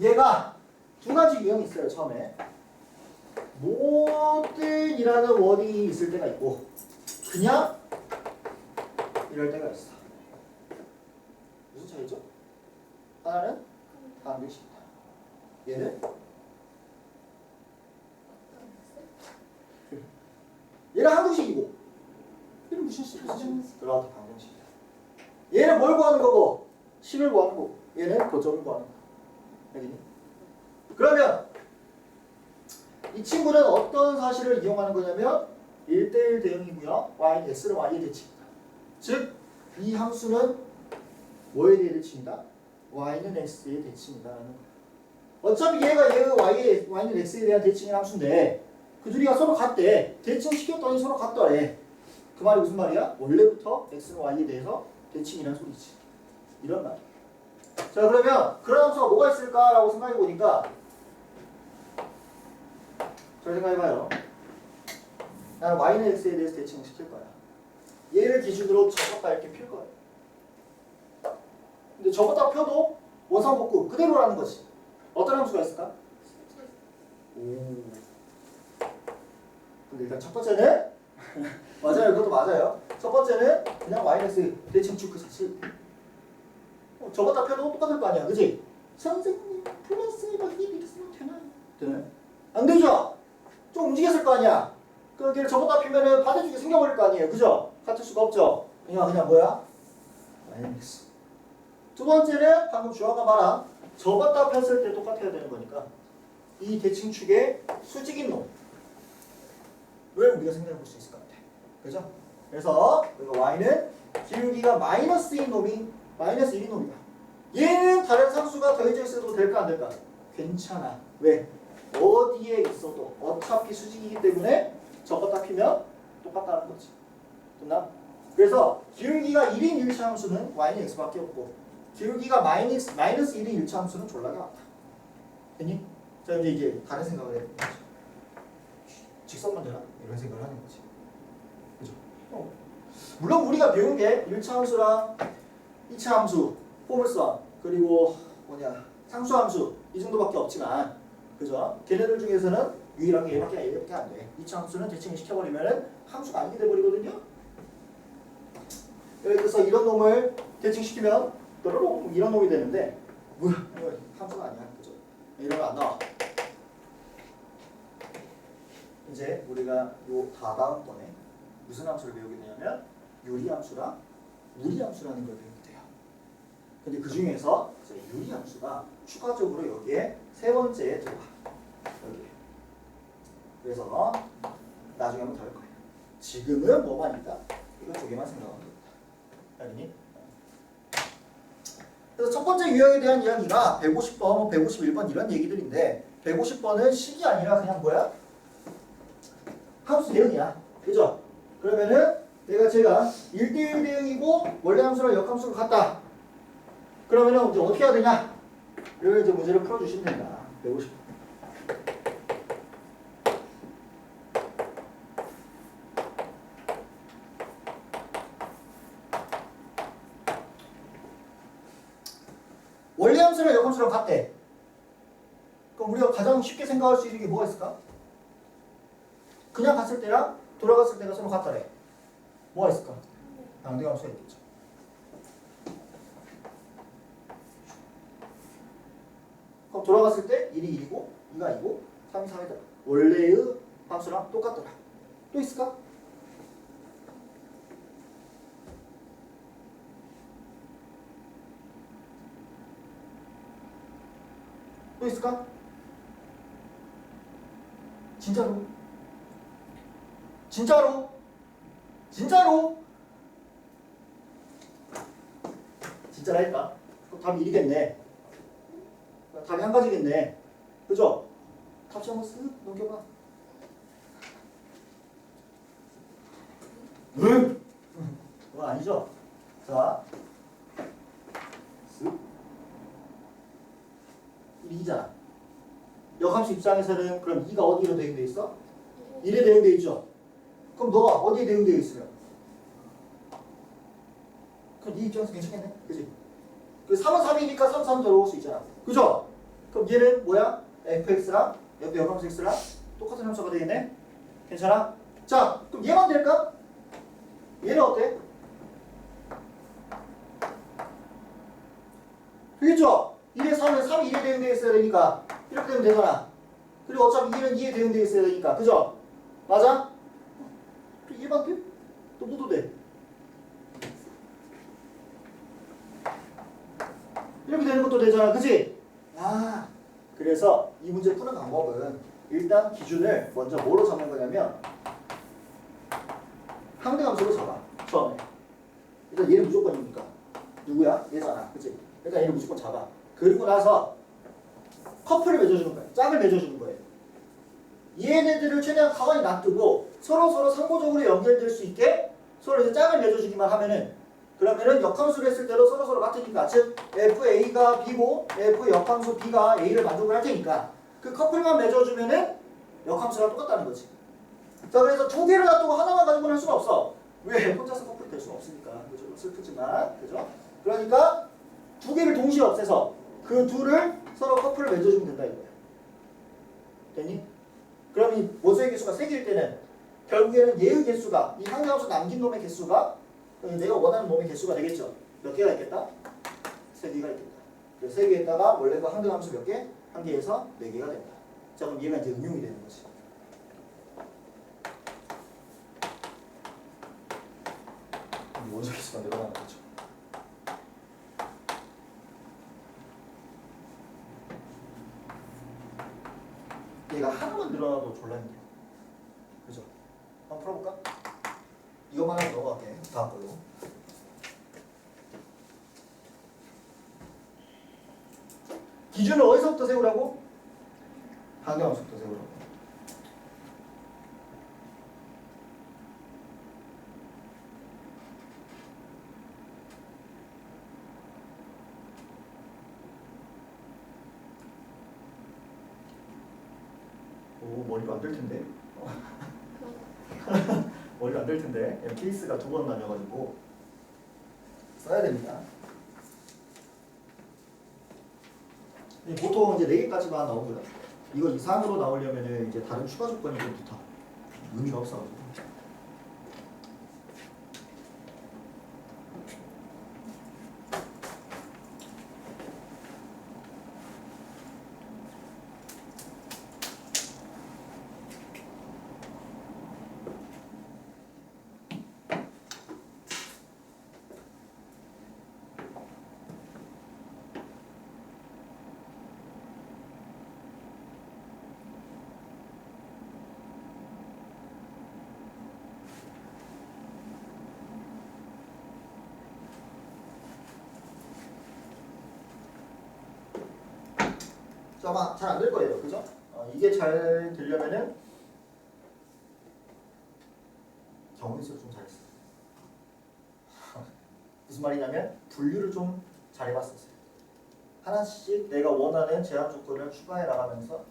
얘가 두 가지 유형이 있어요. 처음에 모든이라는 워딩이 있을 때가 있고 그냥 이럴 때가 있어. 무슨 차이죠? 하나는 방정식이다. 얘는 얘는 한국식이고 얘는 무슨 식이지? 그렇다, 방정식이다. 얘는 뭘 구하는 거고 식을 구하는 거고 얘는 고점을 구하는 거고. 알겠니? 그러면 이 친구는 어떤 사실을 이용하는 거냐면 1대1 대응이고요. y는 x는 y의 대칭이다. 즉 이 함수는 뭐에 대해 대칭이다? y는 x의 대칭이다라는 거야. 어차피 얘가 y는 x에 대한 대칭의 함수인데 그 둘이가 서로 같대. 대칭시켰더니 서로 같더래. 그 말이 무슨 말이야? 원래부터 x는 y에 대해서 대칭이라는 소리지. 이런 말. 자, 그러면 그런 함수가 뭐가 있을까라고 생각해 보니까 잘 생각해봐요. 나는 y는 x에 대해서 대칭을 시킬 거야. 얘를 기준으로 접었다 이렇게 필 거야. 근데 접었다 펴도 원상복구 그대로라는 거지. 어떤 함수가 있을까? 오. 근데 일단 첫 번째는 맞아요. 그것도 맞아요. 첫 번째는 그냥 마이너스 대칭축 그 자체. 접었다 펴도 똑같을 거 아니야. 그지? 선생님 플러스 막 이렇게 쓰면 되나요? 되나요? 안 되죠? 좀 움직였을 거 아니야. 그 걔를 접었다 피면은 반대쪽에 생겨버릴 거 아니에요. 그죠? 같을 수가 없죠. 그냥 뭐야? 마이너스. 두 번째는 방금 주아가 말한 접었다 폈을 때 똑같아야 되는 거니까 이 대칭축의 수직인 놈. 왜 우리가 생각해 볼 수 있을 것 같아. 그죠? 그래서 y는 기울기가 마이너스인 놈이 마이너스 1인 놈이다. 얘는 다른 상수가 더해져 있어도 될까 안 될까? 괜찮아. 왜? 어디에 있어도 어차피 수직이기 때문에 접었다 피면 똑같다는 거지. 됐나? 그래서 기울기가 1인 일차 함수는 y는 x밖에 없고 기울기가 마이너스 1인 일차 함수는 졸라게 많다. 됐니? 자 이제 다른 생각을 해야 되는 거지. 직선만 되나? 이런 생각을 하는 거지. 그죠? 물론 우리가 배운 게 1차 함수랑 2차 함수, 포물선, 그리고 상수함수 이 정도밖에 없지만 그죠? 걔네들 중에서는 유일한 게 얘밖에 안 돼. 2차 함수는 대칭을 시켜버리면 함수가 아니게 돼버리거든요. 그래서 이런 놈을 대칭시키면 또로롱 이런 놈이 되는데 뭐야? 함수가 아니야. 그죠? 이러면 안 나와. 이제 우리가 요 다다음번에 무슨 함수를 배우게 되냐면 유리함수랑 무리함수라는 걸 배우게 돼요. 근데 그 중에서 유리함수가 추가적으로 여기에 세 번째에 들어와. 여기에. 그래서 나중에 한번 더 할 거예요. 지금은 뭐만 있다? 이거 두 개만 생각하면 됩니다. 알겠니? 그래서 첫 번째 유형에 대한 이야기가 150번, 151번 이런 얘기들인데 150번은 식이 아니라 그냥 뭐야? 함수 대응이야. 그죠? 그러면은 제가 1대1 대응이고 원래 함수랑 역함수가 같다. 그러면은 이제 어떻게 해야 되냐? 이걸 이제 문제를 풀어주시면 된다. 150번. 원래 함수랑 역함수랑 같대. 그럼 우리가 가장 쉽게 생각할 수 있는 게 뭐가 있을까? 그냥 갔을 때랑 돌아갔을 때가 서로 같다래. 뭐가 있을까? 양대함수가 있겠죠. 그럼 돌아갔을 때 1이 1이고 2가 2고 3이 3이다. 원래의 함수랑 똑같더라. 또 있을까? 또 있을까? 진짜로? 진짜로? 진짜로? 진짜라니까? 그럼 답이 1이겠네. 답이 한 가지겠네. 그죠? 답시 한번 쓱 넘겨봐. 응? 그건 아니죠? 자, 쓱. 1이잖아. 역함수 입장에서는 그럼 2가 어디로 대응되어 있어? 1에 대응되어 있죠? 그럼 너가 어디에 대응되어 있으면? 그럼 네 입장에서 괜찮겠네? 그치? 그 3은 3이니까 3, 3 들어올 수 있잖아. 그죠? 그럼 얘는 뭐야? fx랑 옆에 역함수 x랑 똑같은 함수가 되겠네? 괜찮아? 자, 그럼 얘만 될까? 얘는 어때? 되겠죠? 1에 3은 3이 1에 대응되어 있어야 되니까 이렇게 되면 되잖아. 그리고 어차피 2는 2에 대응되어 있어야 되니까. 그죠? 맞아? 또 얘만 돼? 또 뭐도 돼? 이렇게 되는 것도 되잖아. 그치? 아, 그래서 이 문제 푸는 방법은 일단 기준을 먼저 뭐로 잡는 거냐면 상대함수로 잡아. 처음에. 일단 얘는 무조건이니까. 누구야? 얘잖아. 그치? 일단 얘는 무조건 잡아. 그리고 나서 커플을 맺어주는 거야. 짝을 맺어주는 거예요. 얘네들을 최대한 가만히 놔두고 서로 상호적으로 연결될 수 있게 서로 이제 짝을 맺어주기만 하면은 그러면은 역함수를 했을 때도 서로 같으니까 즉 FA가 B고 F 역함수 B가 A를 만족을 할 테니까 그 커플만 맺어주면은 역함수랑 똑같다는 거지. 자, 그래서 두 개를 놔두고 하나만 가지고는 할 수는 없어. 왜? 혼자서 커플이 될 수는 없으니까. 그죠? 슬프지만. 그죠? 그러니까 두 개를 동시에 없애서 그 둘을 서로 커플을 맺어주면 된다 이거야. 됐니? 그럼 이 모서의 개수가 3개일 때는 결국에는 얘의 개수가 이 상대함수 남긴 놈의 개수가 내가 원하는 놈의 개수가 되겠죠. 몇 개가 있겠다? 3개가 있겠다. 그래서 3개에다가 원래 그 상대함수 몇 개? 1개에서 4개가 된다. 자, 그럼 얘가 이제 응용이 되는 거지. 원소 개수가 늘어나는 거죠. 얘가 하나만 늘어나도 졸라 힘들어. 그죠? 한번 풀어볼까? 이것만 하고 넘어갈게. 다음 걸로. 기준을 어디서부터 세우라고? 상대함수부터 세우라고. 오, 머리가 안 될 텐데. 머리가 안 될 텐데. 케이스가 2번 나뉘어가지고 써야 됩니다. 보통 이제 4개까지만 나오고요. 이거 이상으로 나오려면 이제 다른 추가 조건이 좀 붙어. 의미가 없어가지고. 아마 잘 안 될 거예요. 그죠? 이게 잘 되려면은 경우일수록 좀 잘했어. 무슨 말이냐면 분류를 좀 잘 해봤었어요. 하나씩 내가 원하는 제한 조건을 추가해 나가면서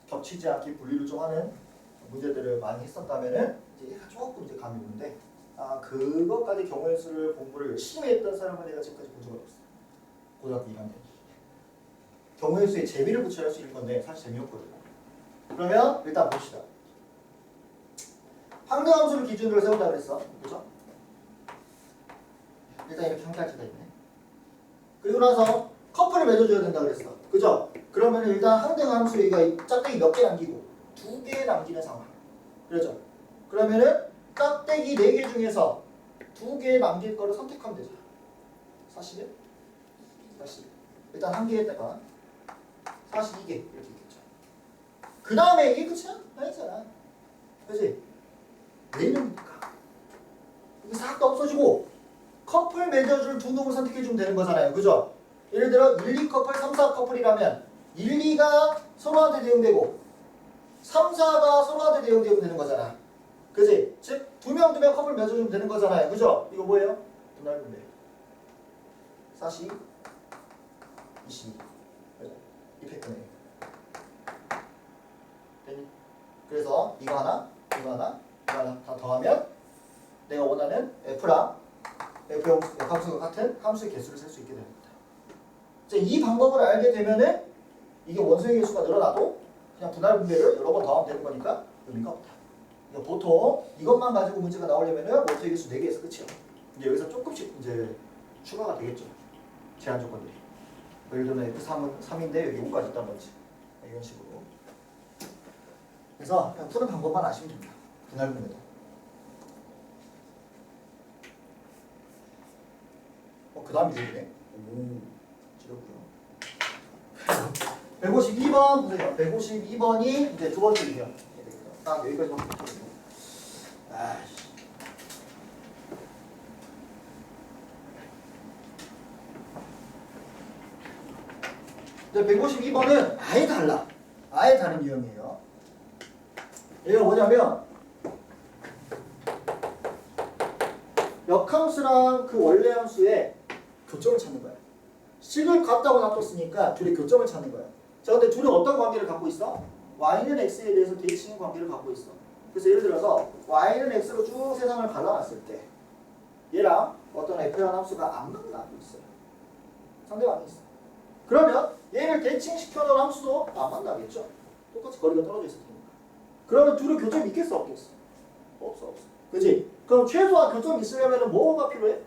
겹치지 않게 분류를 좀 하는 문제들을 많이 했었다면은 이제 얘가 조금 이제 감이 오는데 그것까지 경우일수를 공부를 열심히 했던 사람은 내가 지금까지 본 적은 없어. 고등학교 2학년. 경우의 수에 재미를 붙여야 할 수 있는 건데 사실 재미없거든요. 그러면 일단 봅시다. 상대함수를 기준으로 세운다 그랬어. 그죠? 일단 이렇게 한 가지가 있네. 그리고 나서 커플을 맺어줘야 된다 그랬어. 그죠? 그러면 일단 상대함수 여기가 짝대기 몇 개 남기고 2개 남기는 상황. 그렇죠? 그러면은 짝대기 4개 중에서 2개 남길 거를 선택하면 되죠. 사실은? 사실. 일단 1개에다가 42개 이렇게 있겠죠. 그 다음에 이게 끝이야? 아니잖아. 그치? 왜 이러니까? 이게 싹 다 없어지고 커플 맺어줄 2놈을 선택해주면 되는 거잖아요. 그죠? 예를 들어 1, 2커플, 3, 4커플이라면 1, 2가 서로한테 대응되고 3, 4가 서로한테 대응되고 되는 거잖아. 그치? 즉 2명 커플 맺어주면 되는 거잖아요. 그죠? 이거 뭐예요? 더 넓은데 40, 22 이펙트네. 됐니? 그래서 이거 하나, 이거 하나, 이거 하나 다 더하면 내가 원하는 F랑 F 역함수가 같은 함수의 개수를 셀 수 있게 됩니다. 이 방법을 알게 되면은 이게 원소의 개수가 늘어나도 그냥 분할 분배를 여러 번 더하면 되는 거니까 의미가 없다. 그러니까 보통 이것만 가지고 문제가 나오려면은 원소의 개수 4개에서 끝이야. 이제 여기서 조금씩 이제 추가가 되겠죠. 제한 조건들이. 예를 들면 F3인데 여기 5까지 있다든지 이런 식으로. 그래서 그냥 푸는 방법만 아시면 됩니다. 분할 분배도. 그 다음이 되네. 오, 지렸고요. 152번 보세요. 152번이 이제 두 번째 유형. 딱 여기까지만 볼게요. 아이씨. 이제 152번은 아예 달라. 아예 다른 유형이에요. 얘가 뭐냐면 역함수랑 그 원래 함수의 교점을 찾는 거야. 식을 같다고 놔뒀으니까 둘의 교점을 찾는 거야. 자, 근데 둘이 어떤 관계를 갖고 있어? y는 x에 대해서 대칭의 관계를 갖고 있어. 그래서 예를 들어서 y는 x로 쭉 세상을 갈라놨을 때 얘랑 어떤 f라는 함수가 안 만나고 있어요. 상대방이 있어. 그러면 얘를 대칭시켜놓은 함수도 안 만나겠죠. 똑같이 거리가 떨어져 있을 테니까. 그러면 둘의 교점이 있겠어 없겠어? 없어. 그치? 그럼 최소한 교점이 있으려면 뭐가 필요해?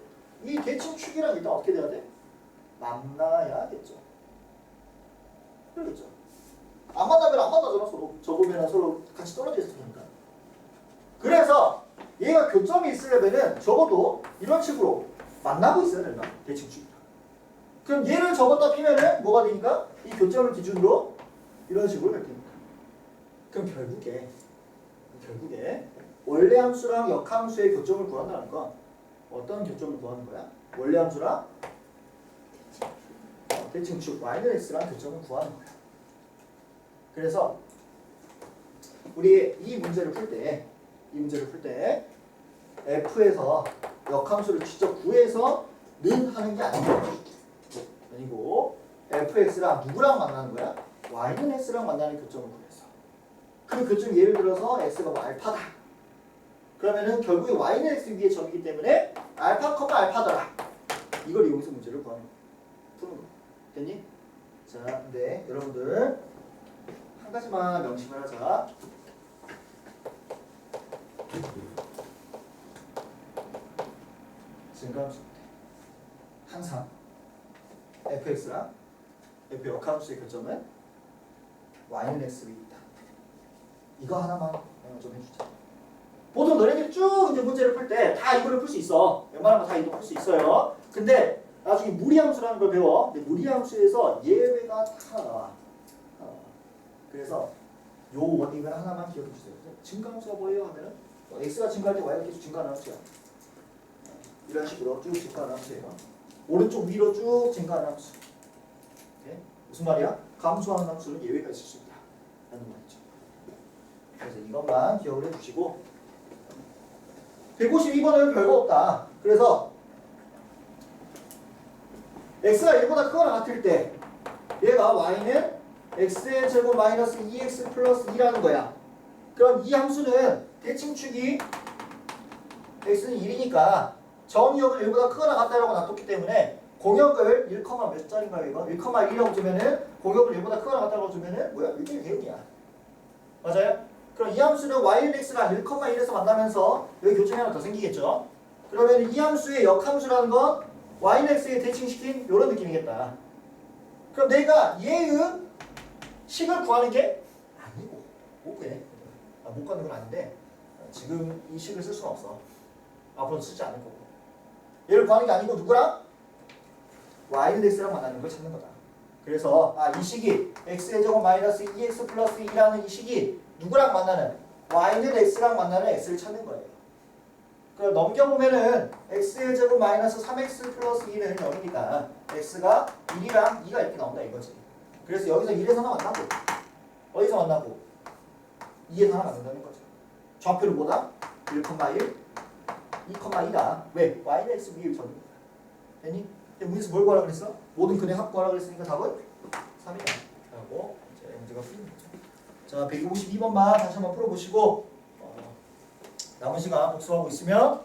이 대칭축이랑 일단 어떻게 돼야 돼? 만나야겠죠. 그러겠죠. 안 만나면 안 만나잖아 서로. 적으면 서로 같이 떨어져 있을 테니까. 그래서 얘가 교점이 있으려면은 적어도 이런 식으로 만나고 있어야 된다. 대칭축이랑. 그럼 얘를 적었다 피면은 뭐가 되니까? 이 교점을 기준으로 이런 식으로 될 테니까. 그럼 결국에 원래 함수랑 역함수의 교점을 구한다는 건 어떤 교점을 구하는 거야? 원래 함수랑 대칭축 y는 x랑 교점을 구하는 거야. 그래서 우리 이 문제를 풀 때 f에서 역함수를 직접 구해서 는 하는 게 아니고 fx랑 누구랑 만나는 거야? y는 x랑 만나는 교점을 구해서 그 교점 예를 들어서 x가 뭐 알파다. 그러면은 결국에 y는 x 위에 점이기 때문에 알파, 알파더라. 이걸 이용해서 문제를 푸는 거. 됐니? 자, 근데 여러분들 한 가지만 명심을 하자. 증가함수 때 항상 fx랑 f 역함수의 교점은 y는 x 위에 있다. 이거 하나만 좀 해주자. 보통 너네들이 쭉 이제 문제를 풀 때 다 이거를 풀 수 있어. 웬만하면 다 이거 풀 수 있어요. 근데 나중에 무리함수라는 걸 배워. 근데 무리함수에서 예외가 다 나와. 그래서 요 원칙을 하나만 기억해 주세요. 증가함수가 뭐예요? 하면은 x가 증가할 때 y가 계속 증가하는 함수야. 이런 식으로 쭉 증가하는 함수예요. 오른쪽 위로 쭉 증가하는 함수. 네? 무슨 말이야? 감소하는 함수는 예외가 있을 수 있다. 라는 말이죠. 그래서 이것만 기억을 해주시고 152번은 별거 없다. 그래서 x가 1보다 크거나 같을 때 얘가 y는 x의 제곱 마이너스 2x 플러스 2라는 거야. 그럼 이 함수는 대칭축이 x는 1이니까 정의역을 1보다 크거나 같다라고 놔뒀기 때문에 공역을 1, 몇 짜리인가요 이거? 1,1이라고 주면은 공역을 1보다 크거나 같다고 주면은 뭐야? 1대1 대응이야. 맞아요? 그럼 이 함수는 y는 x랑 1,1에서 만나면서 여기 교점이 하나 더 생기겠죠? 그러면 이 함수의 역함수라는 건 y는 x에 대칭시킨 이런 느낌이겠다. 그럼 내가 얘의 식을 구하는 게 아니고 못 구해. 못 구하는 건 아닌데 지금 이 식을 쓸 수는 없어. 앞으로도 쓰지 않을 거고. 얘를 구하는 게 아니고 누구랑? y는 x랑 만나는 걸 찾는 거다. 그래서 이 식이 x의 제곱 마이너스 2x 플러스 2라는 이 식이 누구랑 만나는? y는 x랑 만나는 x를 찾는 거예요. 그럼 넘겨보면은 x의 제곱 마이너스 3x 플러스 2는 0이니까 x가 1이랑 2가 이렇게 나온다 이거지. 그래서 여기서 1에서 하나 만나고 어디서 만나고 2에서 하나 만난다는 거죠. 좌표를 보다 1,1, 2,2다. 왜? y는 x 위에 점입니다. 됐니? 문제에서 뭘 구하라 그랬어? 모든 근의 합 구하라 그랬으니까 답은 3이다. 라고 이제 문제가 풀리는 거죠. 자, 152번만 다시 한번 풀어보시고 남은 시간 복습하고 있으면